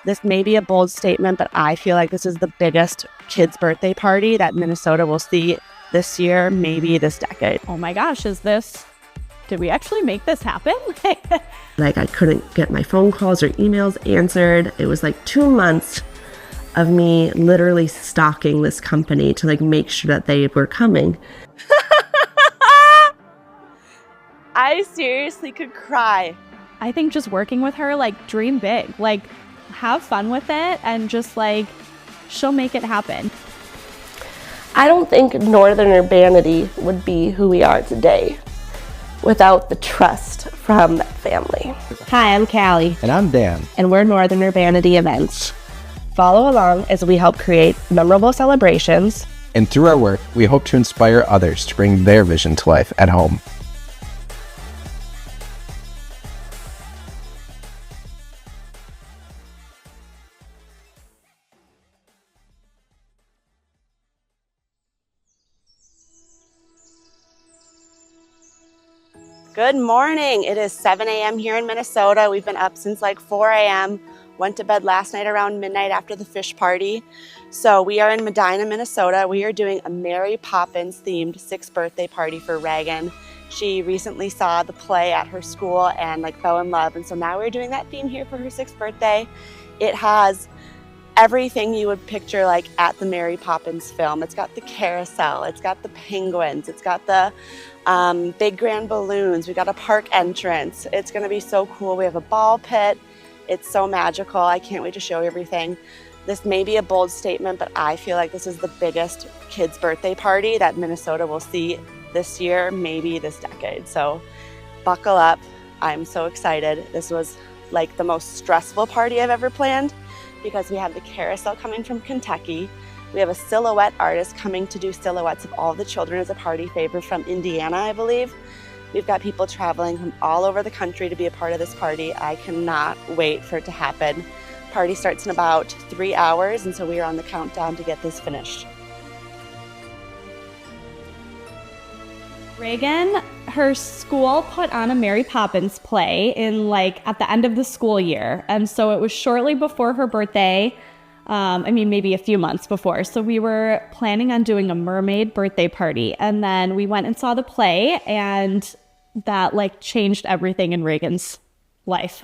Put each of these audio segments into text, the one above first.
This may be a bold statement, but I feel like this is the biggest kids' birthday party that Minnesota will see this year, maybe this decade. Oh my gosh, did we actually make this happen? Like, I couldn't get my phone calls or emails answered. It was like 2 months of me literally stalking this company to like make sure that they were coming. I seriously could cry. I think just working with her, like, dream big, like, have fun with it, and just like, she'll make it happen. I don't think Northern Urbanity would be who we are today without the trust from that family. Hi, I'm Callie. And I'm Dan. And we're Northern Urbanity Events. Follow along as we help create memorable celebrations. And through our work, we hope to inspire others to bring their vision to life at home. Good morning. It is 7 a.m. here in Minnesota. We've been up since like 4 a.m. Went to bed last night around midnight after the fish party. So we are in Medina, Minnesota. We are doing a Mary Poppins-themed 6th birthday party for Reagan. She recently saw the play at her school and like fell in love. And so now we're doing that theme here for her 6th birthday. It has everything you would picture like at the Mary Poppins film. It's got the carousel, it's got the penguins, it's got the big grand balloons, we got a park entrance. It's gonna be so cool. We have a ball pit. It's so magical. I can't wait to show you everything. This may be a bold statement, but I feel like this is the biggest kids' birthday party that Minnesota will see this year, maybe this decade. So buckle up. I'm so excited. This was like the most stressful party I've ever planned because we have the carousel coming from Kentucky. We have a silhouette artist coming to do silhouettes of all the children as a party favor from Indiana, I believe. We've got people traveling from all over the country to be a part of this party. I cannot wait for it to happen. Party starts in about 3 hours, and so we are on the countdown to get this finished. Reagan, her school put on a Mary Poppins play in like at the end of the school year. And so it was shortly before her birthday. Maybe a few months before. So we were planning on doing a mermaid birthday party. And then we went and saw the play, and that like changed everything in Reagan's life.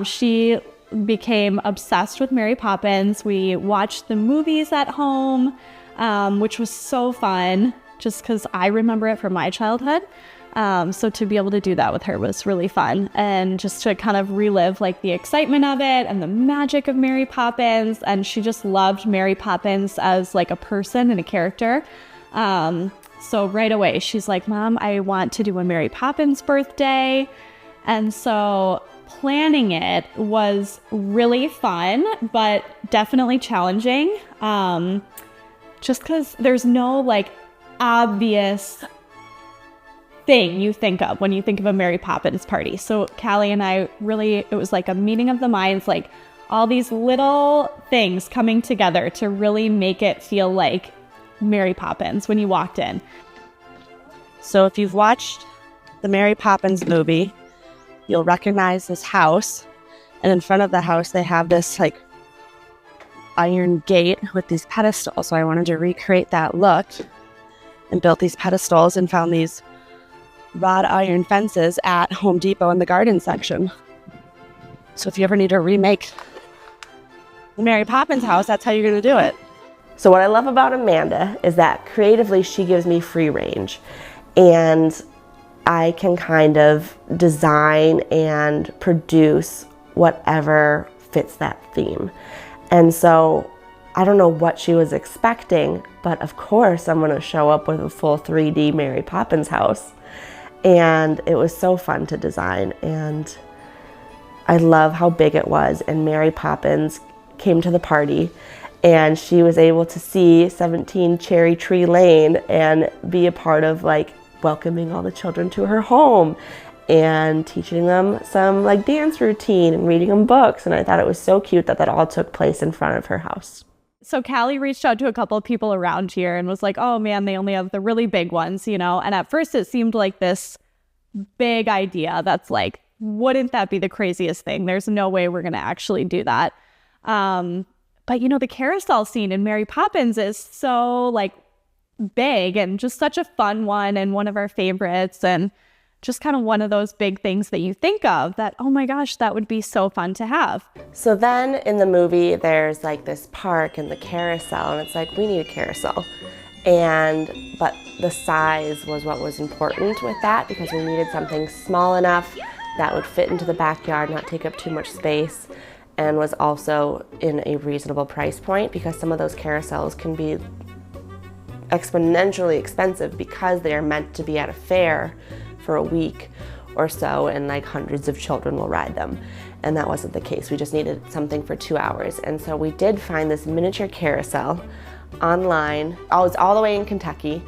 She became obsessed with Mary Poppins. We watched the movies at home, which was so fun just because I remember it from my childhood. So to be able to do that with her was really fun, and just to kind of relive like the excitement of it and the magic of Mary Poppins. And she just loved Mary Poppins as like a person and a character. So right away she's like, Mom, I want to do a Mary Poppins birthday. And so planning it was really fun, but definitely challenging. Just because there's no like obvious thing you think of when you think of a Mary Poppins party. So Callie and I it was like a meeting of the minds, like all these little things coming together to really make it feel like Mary Poppins when you walked in. So if you've watched the Mary Poppins movie, you'll recognize this house. And in front of the house, they have this like iron gate with these pedestals. So I wanted to recreate that look and built these pedestals and found these wrought iron fences at Home Depot in the garden section. So if you ever need to remake the Mary Poppins house, that's how you're going to do it. So what I love about Amanda is that creatively she gives me free range, and I can kind of design and produce whatever fits that theme. And so I don't know what she was expecting, but of course I'm going to show up with a full 3D Mary Poppins house. And it was so fun to design, and I love how big it was. And Mary Poppins came to the party, and she was able to see 17 Cherry Tree Lane and be a part of like welcoming all the children to her home and teaching them some like dance routine and reading them books. And I thought it was so cute that that all took place in front of her house. So Callie reached out to a couple of people around here and was like, oh man, they only have the really big ones, you know? And at first it seemed like this big idea that's like wouldn't that be the craziest thing? There's no way we're going to actually do that. But the carousel scene in Mary Poppins is so like big and just such a fun one and one of our favorites, and just kind of one of those big things that you think of that, oh my gosh, that would be so fun to have. So then in the movie, there's like this park and the carousel, and it's like, we need a carousel. But the size was what was important with that, because we needed something small enough that would fit into the backyard, not take up too much space, and was also in a reasonable price point, because some of those carousels can be exponentially expensive because they are meant to be at a fair for a week or so, and like hundreds of children will ride them. And that wasn't the case. We just needed something for 2 hours. And so we did find this miniature carousel online. I was all the way in Kentucky,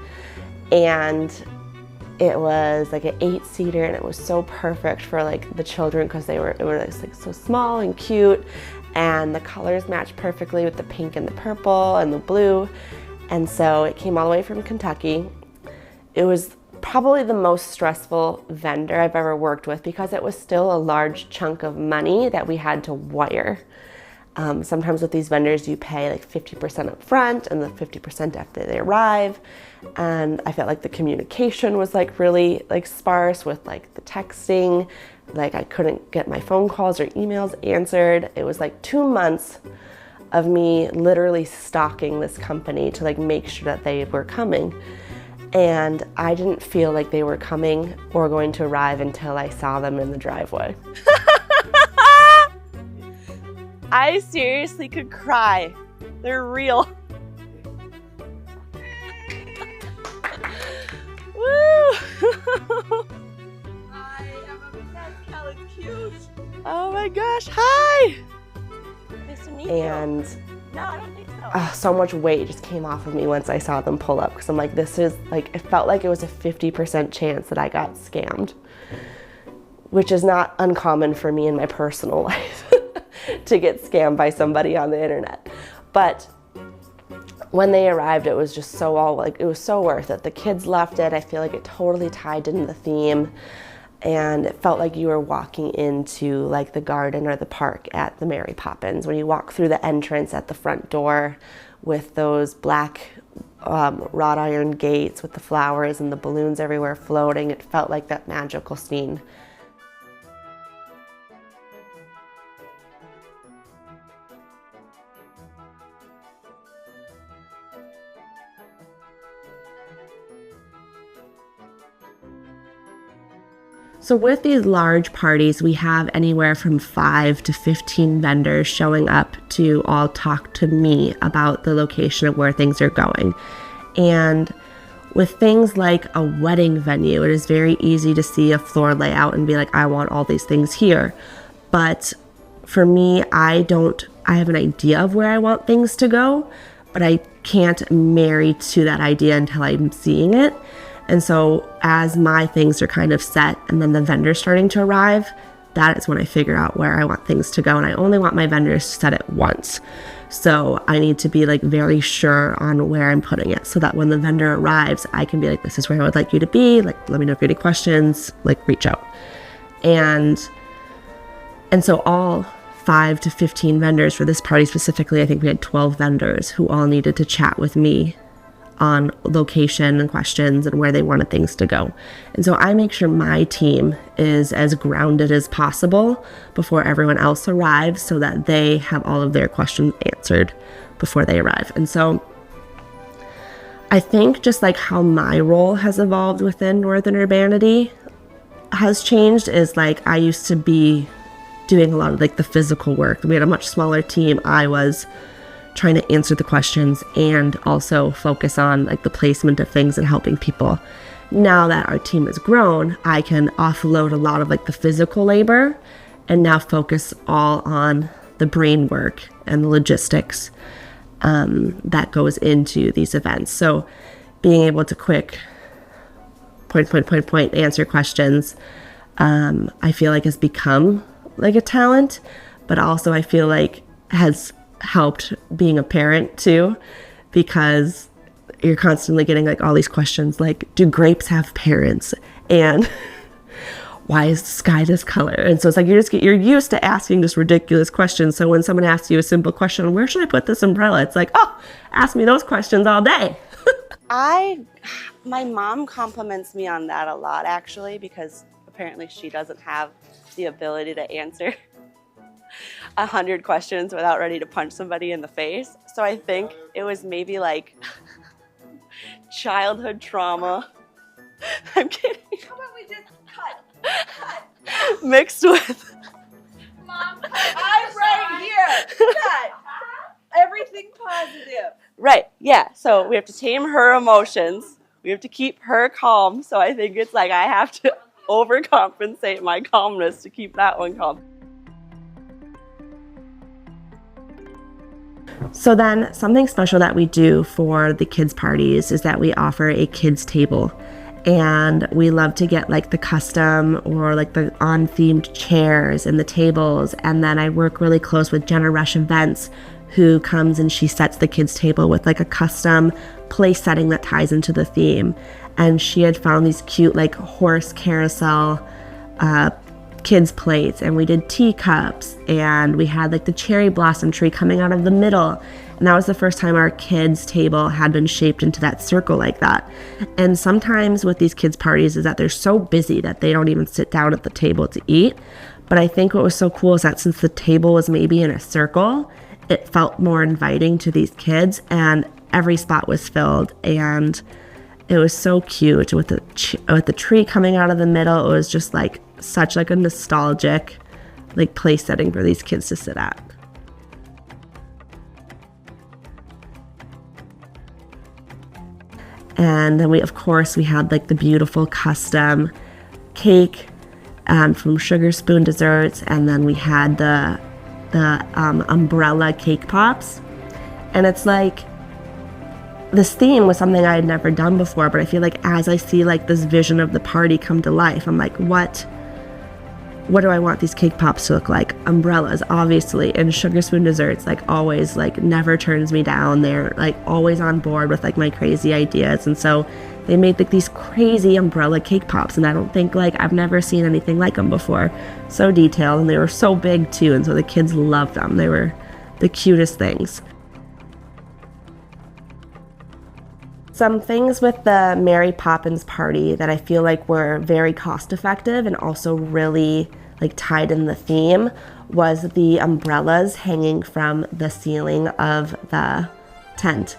and it was like an 8-seater, and it was so perfect for like the children, because it were like so small and cute, and the colors matched perfectly with the pink and the purple and the blue. And so it came all the way from Kentucky. It was probably the most stressful vendor I've ever worked with, because it was still a large chunk of money that we had to wire. Sometimes with these vendors you pay like 50% up front and the 50% after they arrive, and I felt like the communication was like really like sparse with like the texting. Like I couldn't get my phone calls or emails answered. It was like 2 months of me literally stalking this company to like make sure that they were coming. And I didn't feel like they were coming or going to arrive until I saw them in the driveway. I seriously could cry. They're real. Woo! I am obsessed. Kelly's cute. Oh my gosh, hi! Nice to meet you. And no, I don't think so. So much weight just came off of me once I saw them pull up, because I'm like, this is like, it felt like it was a 50% chance that I got scammed, which is not uncommon for me in my personal life to get scammed by somebody on the internet. But when they arrived, it was just it was so worth it. The kids loved it. I feel like it totally tied into the theme, and it felt like you were walking into like the garden or the park at the Mary Poppins. When you walk through the entrance at the front door with those black wrought iron gates with the flowers and the balloons everywhere floating, it felt like that magical scene. So with these large parties, we have anywhere from 5 to 15 vendors showing up to all talk to me about the location of where things are going. And with things like a wedding venue, it is very easy to see a floor layout and be like, I want all these things here. But for me, I have an idea of where I want things to go, but I can't marry to that idea until I'm seeing it. And so as my things are kind of set and then the vendors starting to arrive, that is when I figure out where I want things to go. And I only want my vendors to set it once. So I need to be like very sure on where I'm putting it, so that when the vendor arrives, I can be like, this is where I would like you to be. Like, let me know if you have any questions, like reach out. And so all 5 to 15 vendors for this party specifically, I think we had 12 vendors who all needed to chat with me on location and questions and where they wanted things to go. And so I make sure my team is as grounded as possible before everyone else arrives, so that they have all of their questions answered before they arrive. And so I think just like how my role has evolved within Northern Urbanity has changed is like I used to be doing a lot of like the physical work. We had a much smaller team. I was trying to answer the questions and also focus on like the placement of things and helping people. Now that our team has grown, I can offload a lot of like the physical labor and now focus all on the brain work and the logistics that goes into these events. So being able to quick point answer questions, I feel like has become like a talent, but also I feel like has helped being a parent too, because you're constantly getting like all these questions like, do grapes have parents? And why is the sky this color? And so it's like you're used to asking just ridiculous questions. So when someone asks you a simple question, where should I put this umbrella? It's like, oh, ask me those questions all day. My mom compliments me on that a lot, actually, because apparently she doesn't have the ability to answer 100 questions without ready to punch somebody in the face. So I think it was maybe like childhood trauma. I'm kidding. How about we just cut? Mixed with. Mom, I'm right here. Cut. Everything positive. Right, yeah. So we have to tame her emotions. We have to keep her calm. So I think it's like I have to overcompensate my calmness to keep that one calm. So then something special that we do for the kids' parties is that we offer a kids' table. And we love to get like the custom or like the on-themed chairs and the tables. And then I work really close with Jenna Rush Events, who comes and she sets the kids' table with like a custom place setting that ties into the theme. And she had found these cute like horse carousel kids plates, and we did teacups, and we had like the cherry blossom tree coming out of the middle. And that was the first time our kids' table had been shaped into that circle like that. And sometimes with these kids' parties is that they're so busy that they don't even sit down at the table to eat. But I think what was so cool is that since the table was maybe in a circle, it felt more inviting to these kids, and every spot was filled. And it was so cute with the tree coming out of the middle. It was just like such like a nostalgic like place setting for these kids to sit at. And then we had like the beautiful custom cake from Sugar Spoon Desserts, and then we had the umbrella cake pops. And it's like this theme was something I had never done before, but I feel like as I see like this vision of the party come to life, I'm like, what do I want these cake pops to look like? Umbrellas, obviously, and Sugar Spoon Desserts, like always, like never turns me down. They're like always on board with like my crazy ideas. And so they made like these crazy umbrella cake pops, and I don't think like I've never seen anything like them before. So detailed, and they were so big too, and so the kids loved them. They were the cutest things. Some things with the Mary Poppins party that I feel like were very cost effective and also really like tied in the theme was the umbrellas hanging from the ceiling of the tent.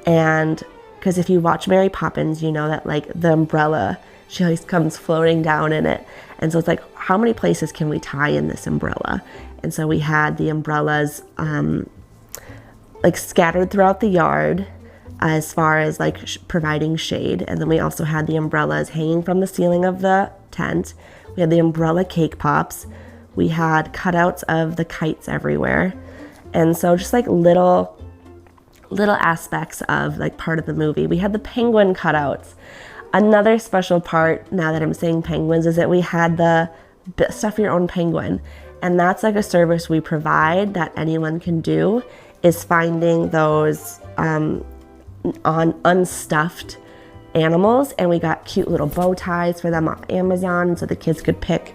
And because if you watch Mary Poppins, you know that like the umbrella, she always comes floating down in it. And so it's like, how many places can we tie in this umbrella? And so we had the umbrellas like scattered throughout the yard, as far as like providing shade. And then we also had the umbrellas hanging from the ceiling of the tent. We had the umbrella cake pops. We had cutouts of the kites everywhere. And so just like little aspects of like part of the movie. We had the penguin cutouts. Another special part, now that I'm saying penguins, is that we had the stuff your own penguin. And that's like a service we provide that anyone can do, is finding those on unstuffed animals. And we got cute little bow ties for them off Amazon, so the kids could pick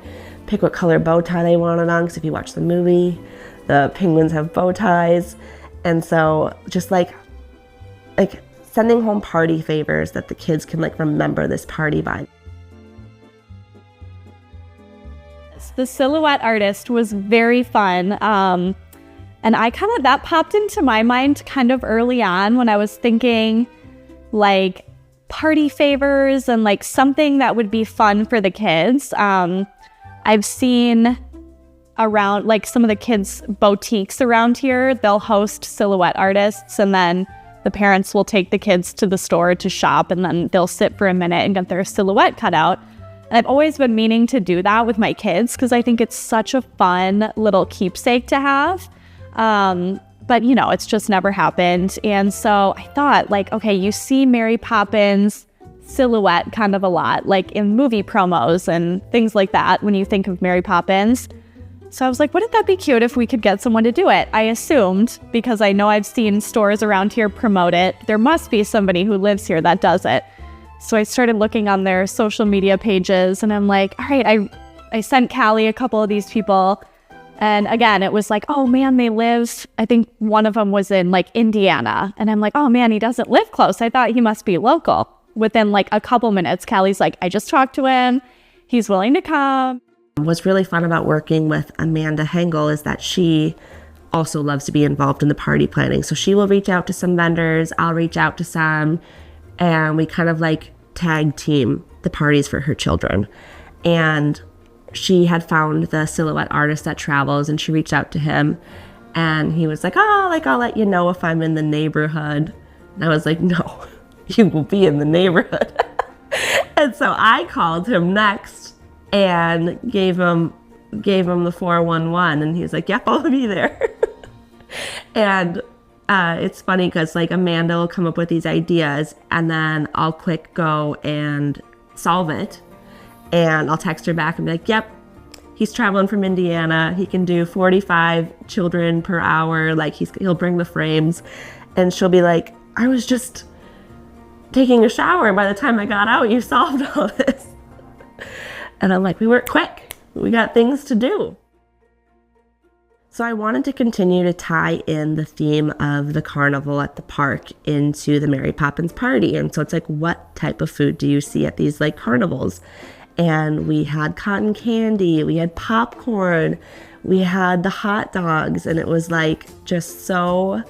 what color bow tie they wanted on, because if you watch the movie, the penguins have bow ties. And so just like sending home party favors that the kids can like remember this party by. The silhouette artist was very fun. And that popped into my mind kind of early on when I was thinking like party favors and like something that would be fun for the kids. I've seen around like some of the kids' boutiques around here, they'll host silhouette artists, and then the parents will take the kids to the store to shop, and then they'll sit for a minute and get their silhouette cut out. And I've always been meaning to do that with my kids because I think it's such a fun little keepsake to have. But you know, it's just never happened. And so I thought like, okay, you see Mary Poppins silhouette kind of a lot, like in movie promos and things like that when you think of Mary Poppins. So I was like, wouldn't that be cute if we could get someone to do it? I assumed, because I know I've seen stores around here promote it, there must be somebody who lives here that does it. So I started looking on their social media pages, and I'm like, all right, I sent Callie a couple of these people. And again, it was like, oh man, they live, I think one of them was in like Indiana. And I'm like, oh man, he doesn't live close. I thought he must be local. Within like a couple minutes, Callie's like, I just talked to him. He's willing to come. What's really fun about working with Amanda Hengel is that she also loves to be involved in the party planning. So she will reach out to some vendors, I'll reach out to some, and we kind of like tag team the parties for her children. And she had found the silhouette artist that travels, and she reached out to him, and he was like, oh, like I'll let you know if I'm in the neighborhood. And I was like, no, you will be in the neighborhood. And so I called him next and gave him the 411, and he's like, yep, I'll be there. And it's funny because like Amanda will come up with these ideas, and then I'll click go and solve it. And I'll text her back and be like, yep, he's traveling from Indiana. He can do 45 children per hour. Like he'll bring the frames. And she'll be like, I was just taking a shower, and by the time I got out, you solved all this. And I'm like, we work quick. We got things to do. So I wanted to continue to tie in the theme of the carnival at the park into the Mary Poppins party. And so it's like, what type of food do you see at these like carnivals? And we had cotton candy, we had popcorn, we had the hot dogs, and it was like just so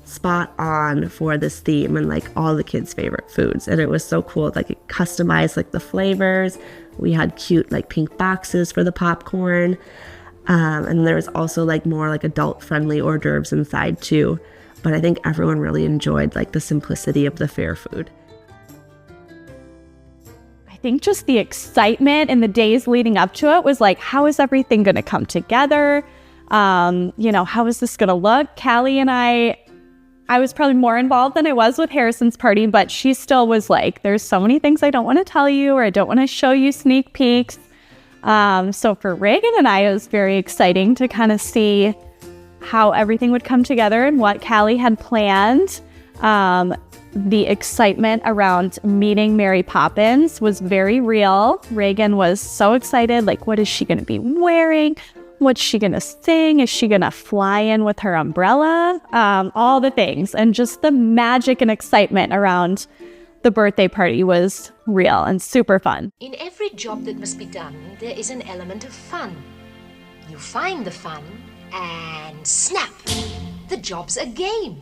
spot on for this theme and like all the kids' favorite foods. And it was so cool, like it customized like the flavors. We had cute like pink boxes for the popcorn. And there was also like more like adult friendly hors d'oeuvres inside too. But I think everyone really enjoyed like the simplicity of the fair food. I think just the excitement in the days leading up to it was like, how is everything going to come together? How is this going to look? Callie and I was probably more involved than I was with Harrison's party, but she still was like, there's so many things I don't want to tell you, or I don't want to show you sneak peeks. So for Reagan and I, it was very exciting to kind of see how everything would come together and what Callie had planned. The excitement around meeting Mary Poppins was very real. Reagan was so excited, like, what is she going to be wearing? What's she going to sing? Is she going to fly in with her umbrella? All the things. And just the magic and excitement around the birthday party was real and super fun. In every job that must be done, there is an element of fun. You find the fun and snap, the job's a game.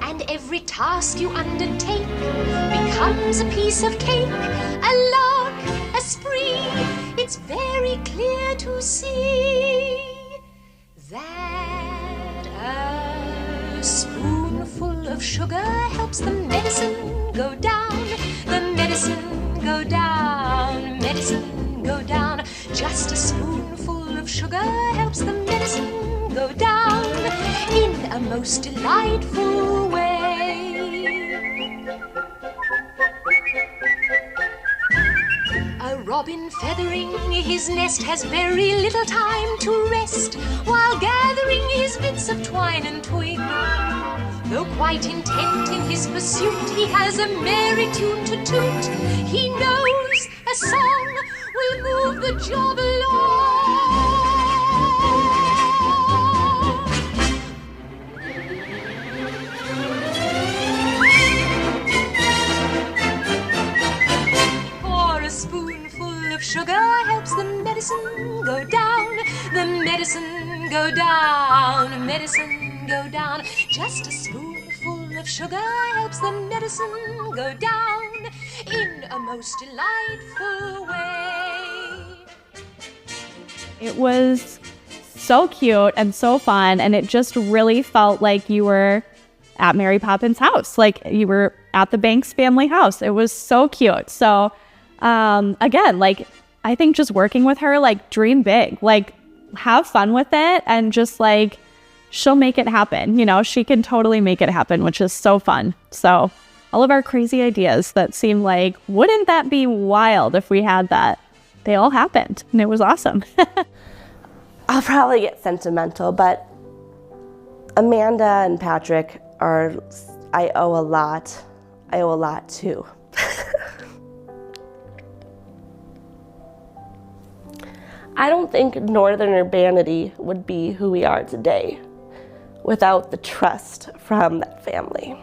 And every task you undertake becomes a piece of cake, a lark, a spree. It's very clear to see that a spoonful of sugar helps the medicine go down, the medicine go down, medicine go down. Just a spoonful of sugar helps the medicine go down in a most delightful way. A robin feathering his nest has very little time to rest while gathering his bits of twine and twig. Though quite intent in his pursuit, he has a merry tune to toot. He knows a song will move the job along. For a spoonful of sugar helps the medicine go down, the medicine go down, medicine go down. Just a spoonful of sugar helps the medicine go down in a most delightful way. It was so cute and so fun, and it just really felt like you were at Mary Poppins' house, like you were at the Banks family house. It was so cute. So again, like I think just working with her, like dream big, like have fun with it, and just like she'll make it happen. You know, she can totally make it happen, which is so fun. So all of our crazy ideas that seem like, wouldn't that be wild if we had that? They all happened, and it was awesome. I'll probably get sentimental, but Amanda and Patrick I owe a lot to. I don't think Northern Urbanity would be who we are today without the trust from that family.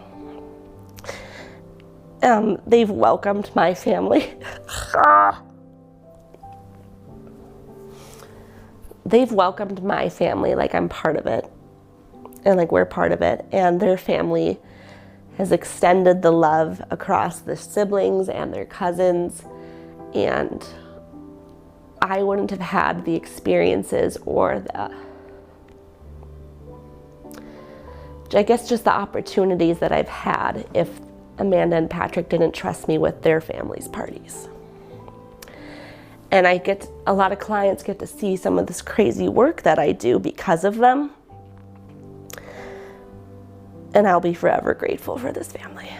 They've welcomed my family. They've welcomed my family like I'm part of it, and like we're part of it, and their family has extended the love across the siblings and their cousins, and I wouldn't have had the experiences or I guess just the opportunities that I've had if Amanda and Patrick didn't trust me with their family's parties. And a lot of clients get to see some of this crazy work that I do because of them. And I'll be forever grateful for this family.